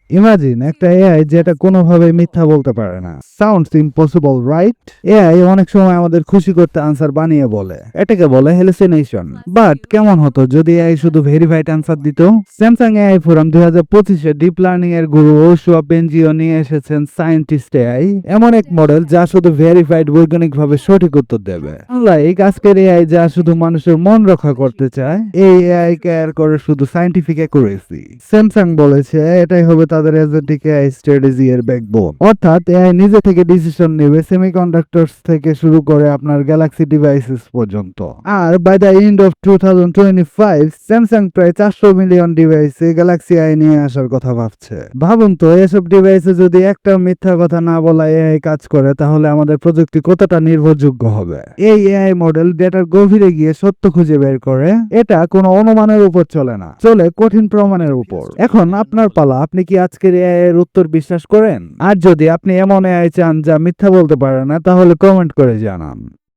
Imagine একটা AI যেটা কোনোভাবে মিথ্যা বলতে পারে না। Sounds impossible, right? এআই অনেক সময় আমাদের খুশি করতে আনসার বানিয়ে বলে, এটাকে বলে হ্যালুসিনেশন। বাট কেমন হতো যদি এআই শুধু ভেরিফাইড আনসার দিত? স্যামসাং এআই ফোরাম 2025-এ ডিপ লার্নিং এর গুরু ওশুয়া বেনজিও নিয়ে এসেছেন সায়েন্টিস্ট এআই, এমন এক মডেল যা শুধু ভেরিফাইড বৈজ্ঞানিকভাবে সঠিক উত্তর দেবে। লাইক আজকের এআই যা শুধু মানুষের মন রক্ষা করতে চায়, এই এআই কেয়ার করে শুধু সায়েন্টিফিক অ্যাকুরেসি। স্যামসাং বলেছে এটাই হবে তাদের এজেন্টিক এআই স্ট্র্যাটেজি এর ব্যাকবোন। অর্থাৎ এআই নিজে থেকে ডিসিশন নেবে সেমিকন্ডাক্টরস থেকে শুরু করে আপনার গ্যালাক্সি ডিভাইসেস পর্যন্ত। আর by the end of 2025 Samsung প্রায় 400 মিলিয়ন ডিভাইসে গ্যালাক্সি আই নিয়ে আসার কথা ভাবছে। ভাবুন তো, এসব ডিভাইসে যদি একটা মিথ্যা কথা না বলা এআই কাজ করে, তাহলে আমাদের প্রযুক্তি কতটা নির্ভরযোগ্য হবে। এই এআই মডেল ডেটার গভীরে গিয়ে সত্য খুঁজে বের করে। এটা কোনো অনুমানের উপর চলে না, চলে কঠিন প্রমাণের উপর। এখন আপনার পালা, আপনি কি আজকের এআই এর উত্তর বিশ্বাস করেন? আর যদি আপনি এমন এআই চান যা মিথ্যা বলতে পারে না, তাহলে কমেন্ট করে জানান।